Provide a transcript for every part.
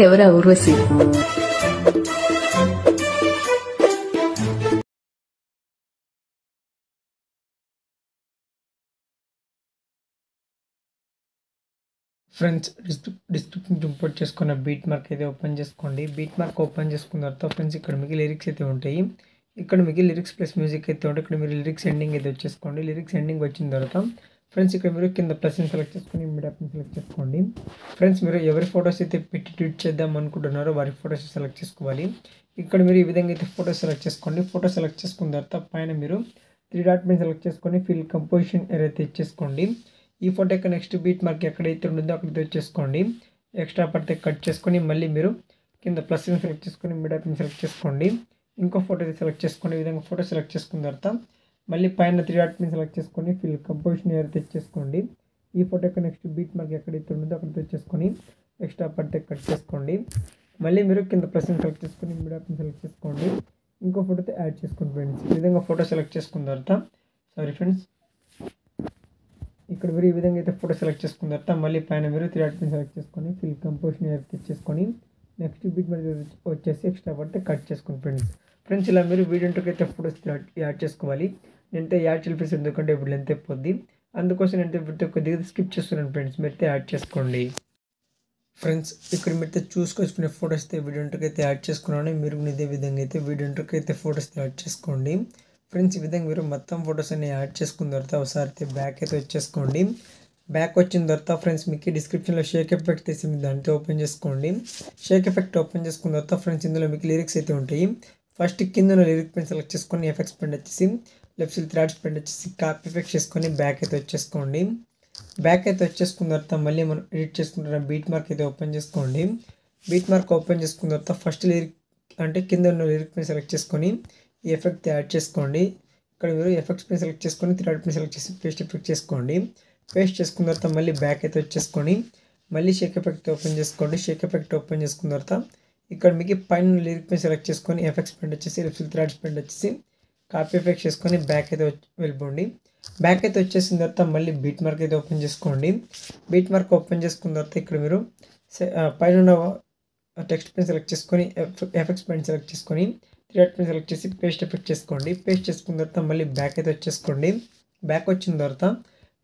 ఎవరా Urvashi? Friends description import చేసుకున్న beat mark అయితే ఓపెన్ చేసుకోండి. బీట్ మార్క్ ఓపెన్ చేసుకున్న తర్వాత ఫ్రెండ్స్ ఇక్కడ మీకు లిరిక్స్ అయితే ఉంటాయి. ఇక్కడ మీకు లిరిక్స్ ప్లస్ మ్యూజిక్ అయితే ఉంటాయి. ఇక్కడ మీరు లిరిక్స్ ఎండింగ్ అయితే వచ్చేసుకోండి. లిరిక్స్ ఎండింగ్ వచ్చిన తర్వాత ఫ్రెండ్స్ ఇక్కడ మీరు కింద ప్లస్ని సెలెక్ట్ చేసుకొని మీడియాని సెలెక్ట్ చేసుకోండి. ఫ్రెండ్స్ మీరు ఎవరి ఫొటోస్ అయితే పెట్టి ట్వీట్ చేద్దాం అనుకుంటున్నారో వారి ఫొటోస్ సెలెక్ట్ చేసుకోవాలి. ఇక్కడ మీరు ఈ విధంగా అయితే ఫోటో సెలెక్ట్ చేసుకోండి. ఫోటో సెలెక్ట్ చేసుకున్న తర్వాత పైన మీరు 3 డాట్ మీద సెలెక్ట్ చేసుకొని ఫిల్ కంపోజిషన్ ఏదైతే ఇచ్చేసుకోండి. ఈ ఫోటో యొక్క నెక్స్ట్ బీట్ మార్క్ ఎక్కడైతే ఉంటుందో అక్కడికి వచ్చేసుకోండి. ఎక్స్ట్రా పడితే కట్ చేసుకొని మళ్ళీ మీరు కింద ప్లస్ని సెలెక్ట్ చేసుకొని మీడియాని సెలెక్ట్ చేసుకోండి. ఇంకో ఫోటో అయితే సెలెక్ట్ చేసుకోండి. ఈ విధంగా ఫోటో సెలెక్ట్ చేసుకున్న తర్వాత మళ్ళీ పైన 3 డాట్ మీద సెలెక్ట్ చేసుకొని ఫిల్ కంపోజిషన్ ఏదైతే తెచ్చేసుకోండి. ఈ ఫోటో యొక్క నెక్స్ట్ బీట్ మార్క్ ఎక్కడైతే ఉంటుందో అక్కడికి వచ్చేసుకొని ఎక్స్ట్రా పడితే కట్ చేసుకోండి. మళ్ళీ మీరు కింద ప్లస్ని సెలెక్ట్ చేసుకొని మీడియాని సెలెక్ట్ చేసుకోండి. ఇంకో ఫోటో అయితే యాడ్ చేసుకోండి ఫ్రెండ్స్. ఈ విధంగా ఫోటో సెలెక్ట్ చేసుకున్న తర్వాత ఇక్కడ మీరు ఈ విధంగా అయితే ఫోటో సెలెక్ట్ చేసుకున్న తర్వాత మళ్ళీ పైన మీరు 3 డాట్ మీద సెలెక్ట్ చేసుకొని ఫిల్ కంపోజిషన్ ఏదైతే తెచ్చేసుకొని నెక్స్ట్ బీట్ మీద వచ్చేసి ఎక్స్ట్రా పడితే కట్ చేసుకోండి ఫ్రెండ్స్ ఇలా మీరు వీడియోకి అయితే ఫోటోస్ యాడ్ చేసుకోవాలి. నేనైతే యాడ్ చేయాలి ఎందుకంటే ఇప్పుడు లెంత్ అయిపోద్ది. అందుకోసం నేనైతే కొద్దిగా స్కిప్ చేస్తున్నాను ఫ్రెండ్స్. మీరైతే యాడ్ చేసుకోండి. ఫ్రెండ్స్ ఇక్కడ మీరైతే చూసుకొచ్చుకునే ఫోటోస్ అయితే వీడియోకి అయితే యాడ్ చేసుకున్నాను. మీరు ఇదే విధంగా అయితే వీడియోకి అయితే ఫోటోస్ యాడ్ చేసుకోండి. ఫ్రెండ్స్ ఈ విధంగా మీరు మొత్తం ఫొటోస్ అన్ని యాడ్ చేసుకున్న తర్వాత ఒకసారి అయితే బ్యాక్ అయితే వచ్చేసుకోండి. బ్యాక్ వచ్చిన తర్వాత ఫ్రెండ్స్ మీకు డిస్క్రిప్షన్లో షేక్ ఎఫెక్ట్ తీసి దాంతో ఓపెన్ చేసుకోండి. షేక్ ఎఫెక్ట్ ఓపెన్ చేసుకున్న తర్వాత ఫ్రెండ్స్ ఇందులో మీకు లిరిక్స్ అయితే ఉంటాయి. ఫస్ట్ కింద లిరిక్ పెన్ సెలెక్ట్ చేసుకొని ఎఫెక్ట్స్ పెన్ వచ్చేసి లెఫ్ట్ సైడ్ థ్రెడ్స్ పెన్ వచ్చేసి కాపీ ఎఫెక్ట్ చేసుకొని బ్యాక్ అయితే వచ్చేసుకోండి. బ్యాక్ అయితే వచ్చేసుకున్న తర్వాత మళ్ళీ మనం ఎడిట్ చేసుకుంటున్న బీట్ మార్క్ అయితే ఓపెన్ చేసుకోండి. బీట్ మార్క్ ఓపెన్ చేసుకున్న తర్వాత ఫస్ట్ లిరిక్ అంటే కింద ఉన్న లిరిక్ పెన్ సెలెక్ట్ చేసుకొని ఈ ఎఫెక్ట్ యాడ్ చేసుకోండి. ఇక్కడ మీరు ఎఫెక్ట్స్ పైన సెలెక్ట్ చేసుకొని 3 డాట్ పైన సెలెక్ట్ చేసి పేస్ట్ ఎఫెక్ట్ చేసుకోండి. పేస్ట్ చేసుకున్న తర్వాత మళ్ళీ బ్యాక్ అయితే వచ్చేసుకొని మళ్ళీ షేక్ ఎఫెక్ట్ ఓపెన్ చేసుకోండి. షేక్ ఎఫెక్ట్ ఓపెన్ చేసుకున్న తర్వాత ఇక్కడ మీకు పైన లిరిక్ పైన సెలెక్ట్ చేసుకొని ఎఫెక్ట్స్ పెయింట్ వచ్చేసి లెఫ్ట్ 3 డాట్స్ పెయింట్ వచ్చేసి కాపీ ఎఫెక్ట్ చేసుకొని బ్యాక్ అయితే వెళ్ళిపోండి. బ్యాక్ అయితే వచ్చేసిన తర్వాత మళ్ళీ బీట్ మార్క్ అయితే ఓపెన్ చేసుకోండి. బీట్ మార్క్ ఓపెన్ చేసుకున్న తర్వాత ఇక్కడ మీరు పైన ఉన్న టెక్స్ట్ పైన సెలెక్ట్ చేసుకొని ఎఫెక్ట్స్ పైన సెలెక్ట్ చేసుకొని 3 డాట్ పైన సెలెక్ట్ చేసి పేస్ట్ ఎఫెక్ట్ చేసుకోండి. పేస్ట్ చేసుకున్న తర్వాత మళ్ళీ బ్యాక్ అయితే వచ్చేసుకోండి. బ్యాక్ వచ్చిన తర్వాత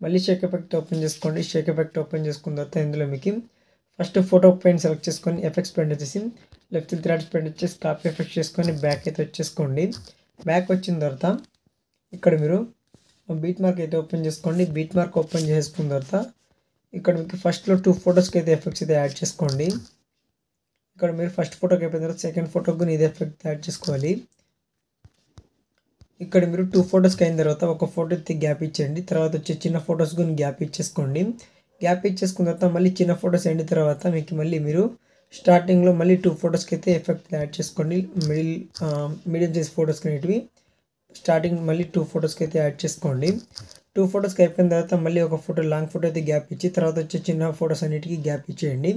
మళ్ళీ షేక్ ఎఫెక్ట్ ఓపెన్ చేసుకోండి. షేక్ ఎఫెక్ట్ ఓపెన్ చేసుకున్న తర్వాత ఇందులో మీకు ఫస్ట్ ఫోటో పెయింట్ సెలెక్ట్ చేసుకొని ఎఫెక్ట్స్ పెయింట్ వచ్చేసి లెఫ్ట్ 3 డాట్స్ పెయింట్ వచ్చేసి కాపీ ఎఫెక్ట్ చేసుకొని బ్యాక్ అయితే వచ్చేసుకోండి. బ్యాక్ వచ్చిన తర్వాత ఇక్కడ మీరు బీట్ మార్క్ అయితే ఓపెన్ చేసుకోండి. బీట్ మార్క్ ఓపెన్ చేసుకున్న తర్వాత ఇక్కడ మీకు ఫస్ట్లో 2 ఫొటోస్కి అయితే ఎఫెక్ట్స్ అయితే యాడ్ చేసుకోండి. ఇక్కడ మీరు ఫస్ట్ ఫోటోకి అయిపోయిన తర్వాత సెకండ్ ఫోటోకి కూడా ఇదే ఎఫెక్ట్ యాడ్ చేసుకోవాలి. ఇక్కడ మీరు 2 ఫొటోస్కి అయిన తర్వాత ఒక ఫోటో అయితే గ్యాప్ ఇచ్చేయండి. తర్వాత వచ్చి చిన్న ఫొటోస్ కూడా గ్యాప్ ఇచ్చేసుకోండి. గ్యాప్ ఇచ్చేసుకున్న తర్వాత మళ్ళీ చిన్న ఫొటోస్ అయిన తర్వాత మీకు మళ్ళీ మీరు స్టార్టింగ్లో మళ్ళీ 2 ఫొటోస్కి అయితే ఎఫెక్ట్ యాడ్ చేసుకోండి. మీడియం సైజ్ ఫొటోస్కి అనేటివి స్టార్టింగ్ మళ్ళీ 2 ఫొటోస్కి అయితే యాడ్ చేసుకోండి. 2 ఫొటోస్కి అయిపోయిన తర్వాత మళ్ళీ ఒక ఫోటో లాంగ్ ఫోటో అయితే గ్యాప్ ఇచ్చి తర్వాత వచ్చి చిన్న ఫొటోస్ అన్నిటికీ గ్యాప్ ఇచ్చేయండి.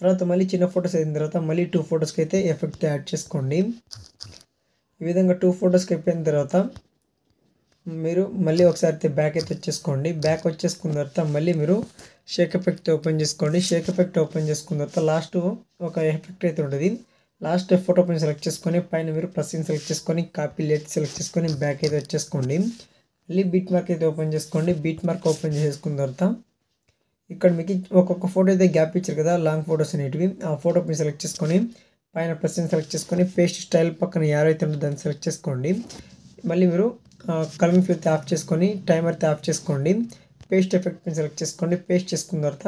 తర్వాత మళ్ళీ చిన్న ఫొటోస్ అయిన తర్వాత మళ్ళీ 2 ఫొటోస్కి అయితే ఎఫెక్ట్ యాడ్ చేసుకోండి. ఈ విధంగా 2 ఫొటోస్కి అయిపోయిన తర్వాత మీరు మళ్ళీ ఒకసారి అయితే బ్యాక్ అయితే వచ్చేసుకోండి. బ్యాక్ వచ్చేసుకున్న తర్వాత మళ్ళీ మీరు షేక్ ఎఫెక్ట్ ఓపెన్ చేసుకోండి. షేక్ ఎఫెక్ట్ ఓపెన్ చేసుకున్న తర్వాత లాస్ట్ ఒక ఎఫెక్ట్ అయితే ఉంటుంది. లాస్ట్ ఫోటో పైన సెలెక్ట్ చేసుకొని పైన మీరు ప్లస్ని సెలెక్ట్ చేసుకొని కాపీ లెట్ సెలెక్ట్ చేసుకొని బ్యాక్ అయితే వచ్చేసుకోండి. మళ్ళీ బీట్ మార్క్ అయితే ఓపెన్ చేసుకోండి. బీట్ మార్క్ ఓపెన్ చేసుకున్న తర్వాత ఇక్కడ మీకు ఒక్కొక్క ఫోటో అయితే గ్యాప్ ఇచ్చారు కదా లాంగ్ ఫొటోస్ అనేటివి ఆ ఫోటో పైన సెలెక్ట్ చేసుకొని పైన ప్లస్ని సెలెక్ట్ చేసుకొని పేస్ట్ స్టైల్ పక్కన యారో అయితే ఉంటుందో దాన్ని సెలెక్ట్ చేసుకోండి. మళ్ళీ మీరు కలర్ ఫిల్ అయితే ఆఫ్ చేసుకొని టైమర్ అయితే ఆఫ్ చేసుకోండి. పేస్ట్ ఎఫెక్ట్ పైన సెలెక్ట్ చేసుకోండి. పేస్ట్ చేసుకున్న తర్వాత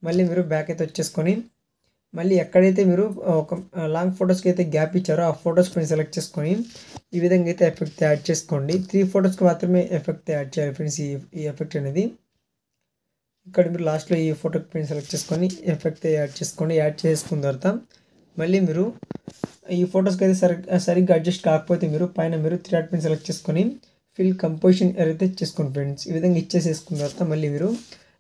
మళ్ళీ మీరు బ్యాక్ అయితే వచ్చేసుకొని మళ్ళీ ఎక్కడైతే మీరు ఒక లాంగ్ ఫొటోస్కి అయితే గ్యాప్ ఇచ్చారో ఆ ఫొటోస్ పైన సెలెక్ట్ చేసుకొని ఈ విధంగా అయితే ఎఫెక్ట్ యాడ్ చేసుకోండి. 3 ఫొటోస్కి మాత్రమే ఎఫెక్ట్ యాడ్ చేయాలి ఫ్రెండ్స్. ఈ ఎఫెక్ట్ అనేది ఇక్కడ మీరు లాస్ట్లో ఈ ఫోటో పైన సెలెక్ట్ చేసుకొని ఎఫెక్ట్ యాడ్ చేసుకోండి. యాడ్ చేసుకున్న తర్వాత మళ్ళీ మీరు ఈ ఫొటోస్కి అయితే సరిగ్గా అడ్జస్ట్ కాకపోతే మీరు పైన మీరు 3 డాట్ పైన సెలెక్ట్ చేసుకొని ఫిల్ కంపోజిషన్ అయితే ఇచ్చేసుకోండి ఫ్రెండ్స్. ఈ విధంగా ఇచ్చేసేసుకున్న తర్వాత మళ్ళీ మీరు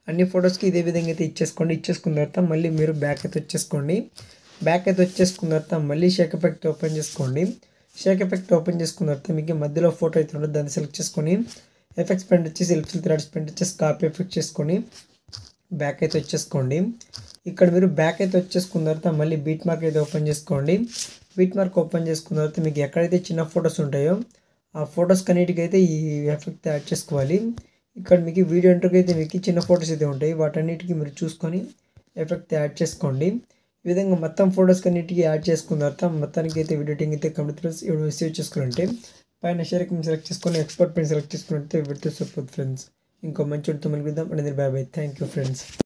అన్ని ఫొటోస్కి ఇదే విధంగా అయితే ఇచ్చేసుకోండి. ఇచ్చేసుకున్న తర్వాత మళ్ళీ మీరు బ్యాక్ అయితే వచ్చేసుకోండి. బ్యాక్ అయితే వచ్చేసుకున్న తర్వాత మళ్ళీ షేక్ ఎఫెక్ట్ ఓపెన్ చేసుకోండి. షేక్ ఎఫెక్ట్ ఓపెన్ చేసుకున్న తర్వాత మీకు మధ్యలో ఫోటో అయితే ఉంటుంది దాన్ని సెలెక్ట్ చేసుకొని ఎఫెక్ట్స్ పెయింట్ వచ్చేసి లెఫ్ట్ 3 డాట్స్ పెయింట్ వచ్చేసి కాపీ ఎఫెక్ట్ చేసుకొని బ్యాక్ అయితే వచ్చేసుకోండి. ఇక్కడ మీరు బ్యాక్ అయితే వచ్చేసుకున్న తర్వాత మళ్ళీ బీట్ మార్క్ అయితే ఓపెన్ చేసుకోండి. బీట్ మార్క్ ఓపెన్ చేసుకున్న తర్వాత మీకు ఎక్కడైతే చిన్న ఫొటోస్ ఉంటాయో ఆ ఫొటోస్ కన్నిటికి అయితే ఈ ఎఫెక్ట్ యాడ్ చేసుకోవాలి. ఇక్కడ మీకు వీడియో ఎంట్రీకి అయితే మీకు చిన్న ఫొటోస్ అయితే ఉంటాయి, వాటన్నిటికీ మీరు చూసుకొని ఎఫెక్ట్ యాడ్ చేసుకోండి. ఈ విధంగా మొత్తం ఫొటోస్ కన్నిటికీ యాడ్ చేసుకున్న తర్వాత మొత్తానికి అయితే ఎడిటింగ్ అయితే కంప్లీట్ ఫ్రెండ్స్. ఇప్పుడు సేవ్ చేసుకుంటే పైన షేర్ సెలెక్ట్ చేసుకొని ఎక్స్పోర్ట్ ప్రింట్ సెలెక్ట్ చేసుకుంటే విడితే సరిపోతుంది ఫ్రెండ్స్. ఇంకో మంచి వీడియోతో మళ్ళీ కలుద్దాం. అనేది bye bye. Thank you friends.